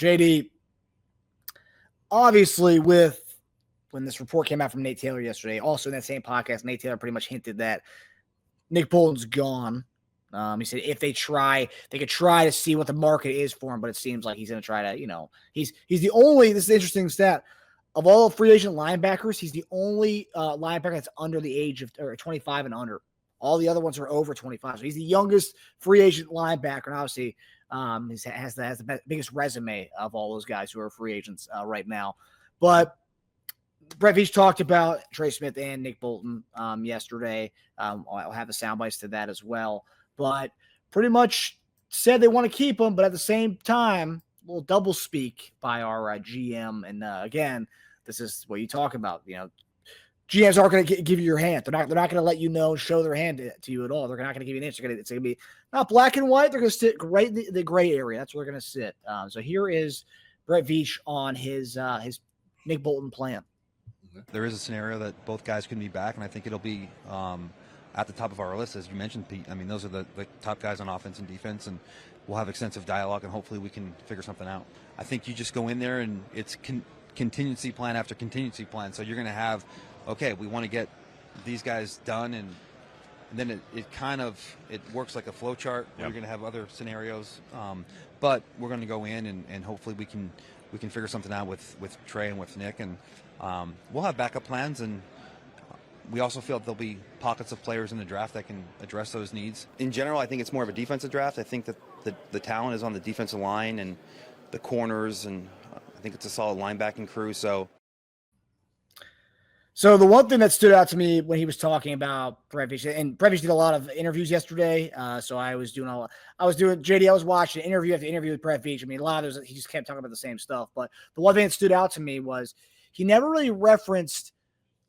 JD, obviously when this report came out from Nate Taylor yesterday, also in that same podcast, Nate Taylor pretty much hinted that Nick Bolton's gone. He said if they could try to see what the market is for him, but it seems like he's going to try to, he's the only, this is an interesting stat, of all free agent linebackers, he's the only linebacker that's under the age of 25 and under. All the other ones are over 25. So he's the youngest free agent linebacker, and obviously has the biggest resume of all those guys who are free agents right now. But Brett Veach talked about Trey Smith and Nick Bolton yesterday. I'll have the sound bites to that as well. But pretty much said they want to keep him, but at the same time, a little double speak by our GM. And again, this is what you talk about. GMs aren't going to give you your hand. They're not going to let you know, show their hand to you at all. They're not going to give you an inch. It's going to be not black and white. They're going to sit right in the gray area. That's where they're going to sit. So here is Brett Veach on his Nick Bolton plan. There is a scenario that both guys can be back, and I think it'll be at the top of our list, as you mentioned, Pete. I mean, those are the top guys on offense and defense, and we'll have extensive dialogue, and hopefully we can figure something out. I think you just go in there, and it's contingency plan after contingency plan. So you're going to have, okay, we want to get these guys done, and then it works like a flow chart. Yep. You're going to have other scenarios, but we're going to go in, and hopefully we can figure something out with Trey and with Nick, and we'll have backup plans, and we also feel that there'll be pockets of players in the draft that can address those needs. In general, I think it's more of a defensive draft. I think that the talent is on the defensive line and the corners, and I think it's a solid linebacking crew. So the one thing that stood out to me when he was talking about Brett Veach, and Brett Veach did a lot of interviews yesterday, so I was watching interview after interview with Brett Veach. I mean, a lot of those, he just kept talking about the same stuff. But the one thing that stood out to me was he never really referenced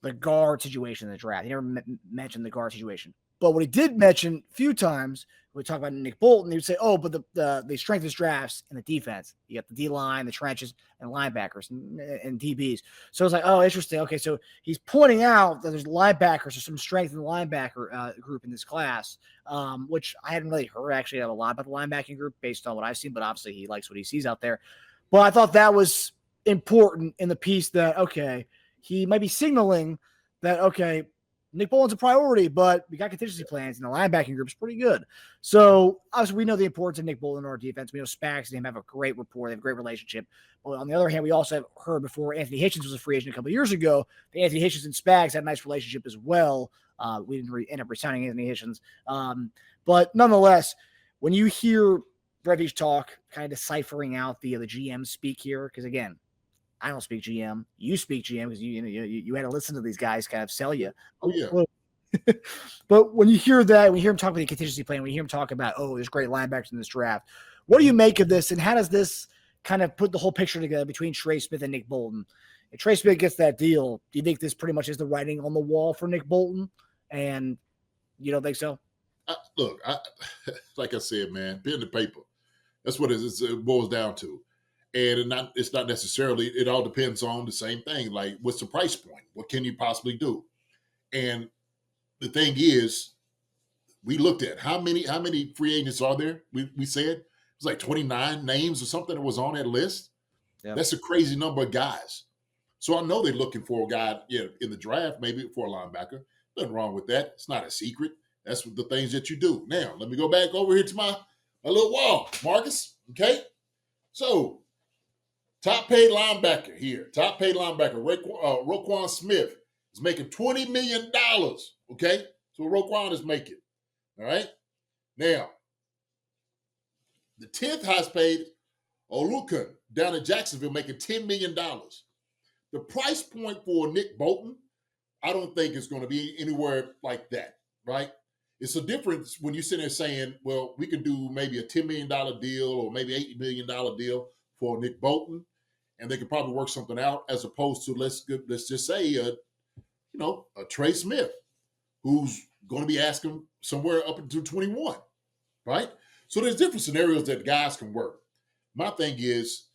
the guard situation in the draft. He never mentioned the guard situation. But what he did mention a few times, when we talk about Nick Bolton, he would say, oh, but the strength of his drafts in the defense. You got the D-line, the trenches, and linebackers and DBs. So it's like, oh, interesting. Okay, so he's pointing out that there's linebackers, there's some strength in the linebacker group in this class, which I hadn't really heard actually a lot about the linebacking group based on what I've seen, but obviously he likes what he sees out there. But I thought that was important in the piece that, okay, he might be signaling that, okay, Nick Bolton's a priority, but we got contingency plans, and the linebacking group is pretty good. So, obviously, we know the importance of Nick Bolton in our defense. We know Spags and him have a great rapport. They have a great relationship. But on the other hand, we also have heard before Anthony Hitchens was a free agent a couple of years ago that Anthony Hitchens and Spags had a nice relationship as well. We didn't end up resigning Anthony Hitchens. But nonetheless, when you hear Brett Veach talk, kind of deciphering out the GM speak here, because, again, I don't speak GM. You speak GM because you had to listen to these guys kind of sell you. Oh, yeah. But when you hear that, when you hear him talk about the contingency plan, when you hear him talk about, oh, there's great linebackers in this draft, what do you make of this, and how does this kind of put the whole picture together between Trey Smith and Nick Bolton? If Trey Smith gets that deal, do you think this pretty much is the writing on the wall for Nick Bolton? And you don't think so? Look, like I said, man, pen and paper. That's what it boils down to. And it's not necessarily, it all depends on the same thing. Like, what's the price point? What can you possibly do? And the thing is, we looked at how many free agents are there? We said it was like 29 names or something that was on that list. Yep. That's a crazy number of guys. So I know they're looking for a guy in the draft, maybe for a linebacker. Nothing wrong with that. It's not a secret. That's the things that you do. Now, let me go back over here to my little wall, Marcus. Okay? So, top paid linebacker here. Top paid linebacker, Roquan Smith is making $20 million. Okay? So Roquan is making. All right? Now, the 10th highest paid, Olukun, down in Jacksonville, making $10 million. The price point for Nick Bolton, I don't think it's going to be anywhere like that, right? It's a difference when you sit there saying, well, we could do maybe a $10 million deal or maybe $80 million deal for Nick Bolton, and they could probably work something out, as opposed to let's just say a Trey Smith, who's going to be asking somewhere up until 21, right? So there's different scenarios that guys can work. My thing is,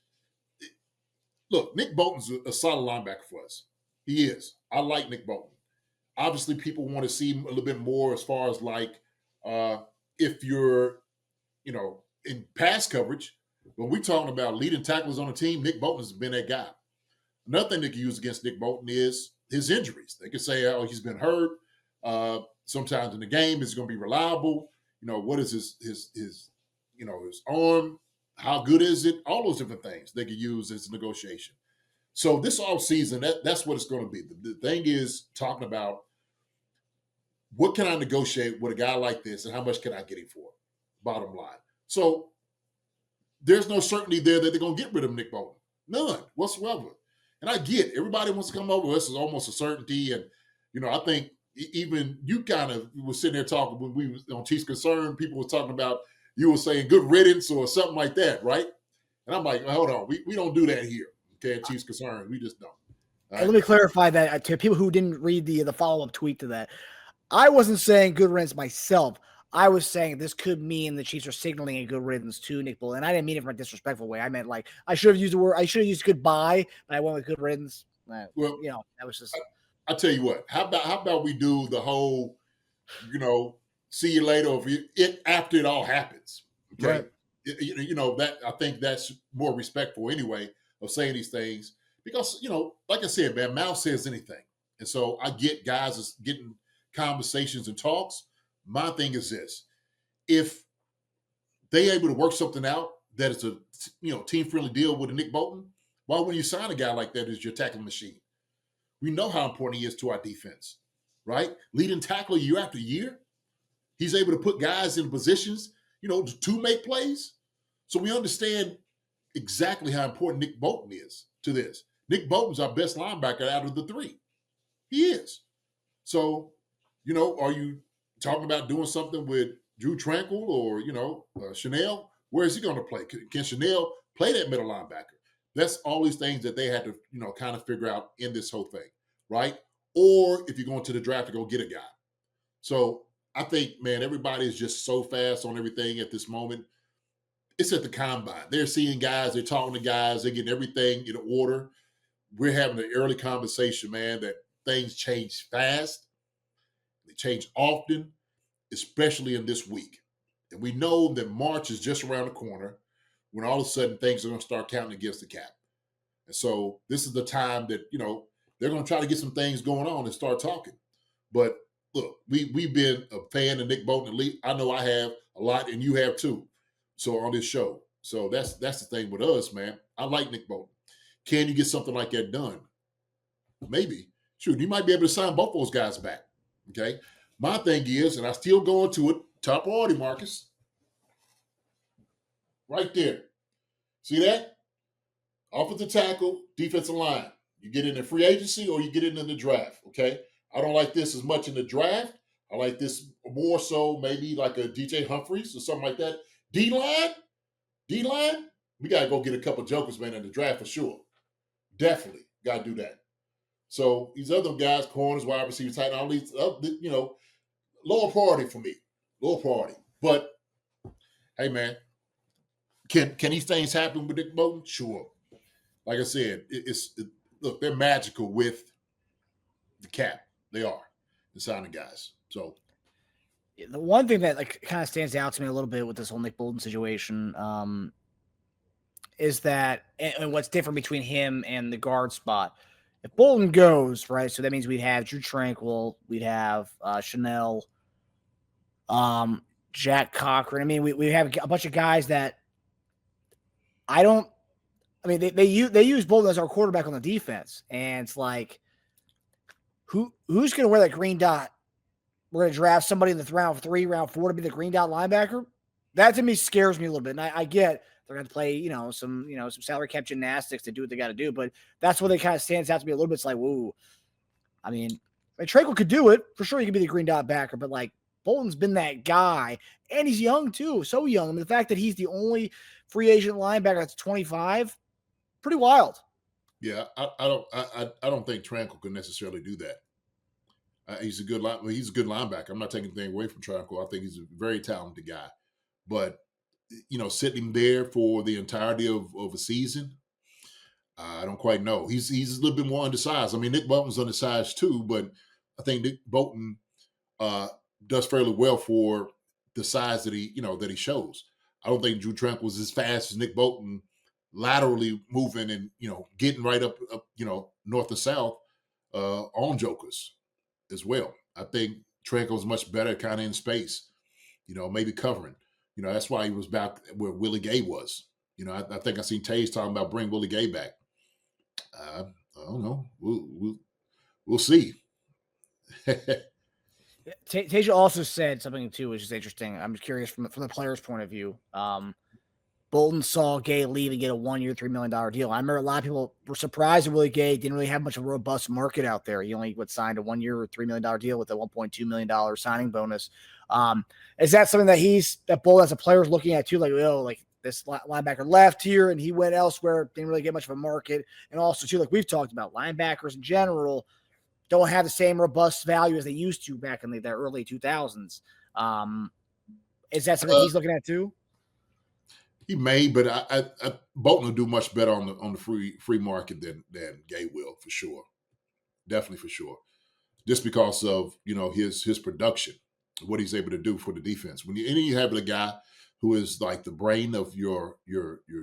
look, Nick Bolton's a solid linebacker for us. He is. I like Nick Bolton. Obviously, people want to see him a little bit more as far as like if you're, in pass coverage, When we're talking about leading tacklers on the team, Nick Bolton has been that guy. Another thing they can use against Nick Bolton is his injuries. They can say, oh, he's been hurt. Sometimes in the game, is going to be reliable. What is his arm? How good is it? All those different things they can use as negotiation. So this offseason, that's what it's going to be. The thing is talking about what can I negotiate with a guy like this and how much can I get him for? Bottom line. So there's no certainty there that they're going to get rid of Nick Bolton. None whatsoever. And I get everybody wants to come over. This is almost a certainty. And, I think even you kind of were sitting there talking when we was on Chiefs Concern, people were talking about, you were saying good riddance or something like that, right? And I'm like, hold on, we don't do that here. Okay, at Chiefs Concern, we just don't. Right? Let me clarify that to people who didn't read the follow-up tweet to that. I wasn't saying good riddance myself. I was saying this could mean the Chiefs are signaling a good riddance to Nick Bolton. And I didn't mean it from a disrespectful way. I meant like I should have used the word. I should have used goodbye, but I went with good riddance. Well, that was just. I tell you what. How about we do the whole, see you later after it all happens. Okay, right. That I think that's more respectful anyway of saying these things because like I said, man, mouth says anything, and so I get guys is getting conversations and talks. My thing is this: if they able to work something out that is a team friendly deal with a Nick Bolton, why wouldn't you sign a guy like that as your tackling machine? We know how important he is to our defense, right? Leading tackler year after year. He's able to put guys in positions, to make plays. So we understand exactly how important Nick Bolton is to this. Nick Bolton's our best linebacker out of the three. He is. So, are you talking about doing something with Drew Tranquil or, Chanel? Where is he going to play? Can Chanel play that middle linebacker? That's all these things that they had to, kind of figure out in this whole thing, right? Or if you're going to the draft to go get a guy. So I think, man, everybody is just so fast on everything at this moment. It's at the combine. They're seeing guys, they're talking to guys, they're getting everything in order. We're having an early conversation, man, that things change fast. They change often, especially in this week. And we know that March is just around the corner when all of a sudden things are going to start counting against the cap. And so this is the time that, they're going to try to get some things going on and start talking. But look, we've been a fan of Nick Bolton elite. I know I have a lot, and you have too. So on this show. So that's the thing with us, man. I like Nick Bolton. Can you get something like that done? Maybe. Shoot, you might be able to sign both those guys back. Okay. My thing is, and I still go into it, top priority, Marcus. Right there. See that? Offensive tackle, defensive line. You get in the free agency or you get in the draft, okay? I don't like this as much in the draft. I like this more so maybe like a DJ Humphries or something like that. D-line, we got to go get a couple jokers, man, in the draft for sure. Definitely got to do that. So these other guys, corners, wide receivers, tight end, all these, lower priority for me. Lower priority. But, hey, man, can these things happen with Nick Bolton? Sure. Like I said, look, they're magical with the cap. They are. The signing guys. So the one thing that kind of stands out to me a little bit with this whole Nick Bolton situation is that, and what's different between him and the guard spot. If Bolton goes, right, so that means we'd have Drew Tranquil, we'd have Chanel, Jack Cochran. I mean, we have a bunch of guys that they use Bolton as our quarterback on the defense, and it's like, who's going to wear that green dot? We're going to draft somebody in the round 3, round 4 to be the green dot linebacker. That to me scares me a little bit. And I get they're going to play, some salary cap gymnastics to do what they got to do, but that's what they kind of stands out to me a little bit. It's like, whoa. I mean, Tranquil could do it for sure. He could be the green dot backer, but Bolton's been that guy, and he's young too, so young. I mean, the fact that he's the only free agent linebacker that's 25, pretty wild. Yeah, I don't think Tranquil could necessarily do that. He's a good linebacker. I'm not taking anything away from Tranquil. I think he's a very talented guy, but sitting him there for the entirety of a season, I don't quite know. He's a little bit more undersized. I mean, Nick Bolton's undersized too, but I think Nick Bolton does fairly well for the size that he shows. I don't think Drew Tranquil was as fast as Nick Bolton laterally moving and, getting right up north and south on jokers as well. I think Tranquil's much better kind of in space, maybe covering. That's why he was back where Willie Gay was. I think I seen Taze talking about bring Willie Gay back. I don't know. We'll see. Tasia also said something too, which is interesting. I'm curious from the player's point of view. Bolton saw Gay leave and get a 1 year, $3 million deal. I remember a lot of people were surprised that Willie Gay didn't really have much of a robust market out there. He only signed a 1 year, $3 million deal with a $1.2 million signing bonus. Is that something that Bolton as a player is looking at too? Like this linebacker left here and he went elsewhere, didn't really get much of a market. And also too, like we've talked about, linebackers in general don't have the same robust value as they used to back in the early 2000s. Is that something he's looking at too? He may, but I Bolton will do much better on the free market than Gay will, for sure. Definitely for sure. Just because of his production, what he's able to do for the defense. When you have a guy who is like the brain of your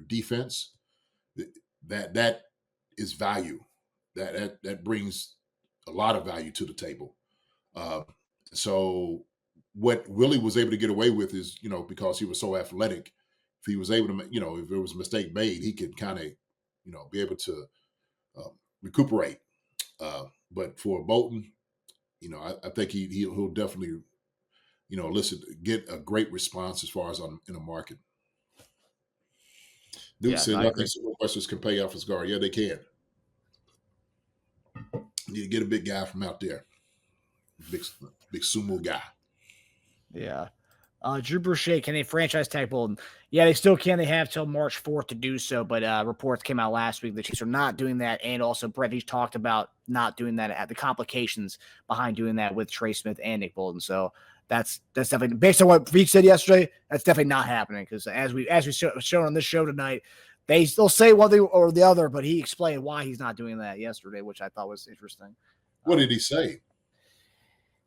defense, that is value. That brings a lot of value to the table. So what Willie was able to get away with is, because he was so athletic, if he was able to, if there was a mistake made, he could kind of, be able to recuperate. But for Bolton, I think he'll definitely, get a great response as far as in the market. Dude said, I think some questions can pay off his guard. Yeah, they can. You need to get a big guy from out there. Big sumo guy. Yeah. Drew Boucher, can they franchise tag Bolton? Yeah, they still can. They have till March 4th to do so, but reports came out last week the Chiefs are not doing that, and also Brett Veach talked about not doing that at the complications behind doing that with Trey Smith and Nick Bolton. So that's definitely, based on what Veach said yesterday, that's definitely not happening, because as we shown on this show tonight, they'll say one thing or the other, but he explained why he's not doing that yesterday, which I thought was interesting. What did he say?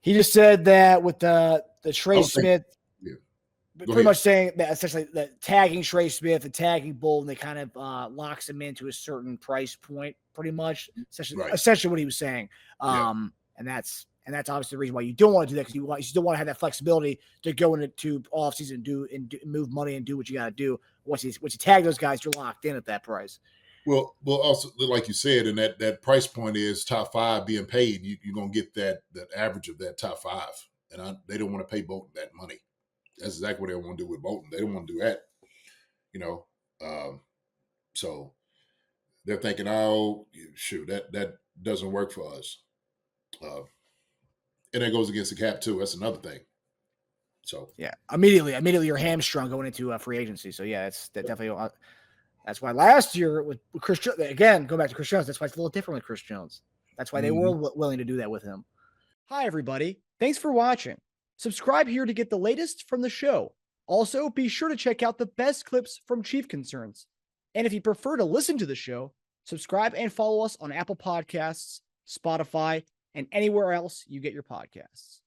He just said that with the Trey Smith, pretty much saying that essentially that tagging Trey Smith and tagging Bolton, they kind of locks him into a certain price point, pretty much. Essentially what he was saying. And that's obviously the reason why you don't want to do that, because you still want to have that flexibility to go into offseason and move money and do what you got to do. Once you tag those guys, you're locked in at that price. Well, also, like you said, and that price point is top five being paid. You're gonna get that average of that top five, and they don't want to pay Bolton that money. That's exactly what they want to do with Bolton. They don't want to do that, So they're thinking, oh, shoot, that doesn't work for us, and that goes against the cap too. That's another thing. So yeah, immediately you're hamstrung going into free agency. So yeah, that definitely. That's why last year with Chris Jones, again, go back to Chris Jones, that's why it's a little different with Chris Jones. That's why they were willing to do that with him. Hi, everybody. Thanks for watching. Subscribe here to get the latest from the show. Also, be sure to check out the best clips from Chief Concerns. And if you prefer to listen to the show, subscribe and follow us on Apple Podcasts, Spotify, and anywhere else you get your podcasts.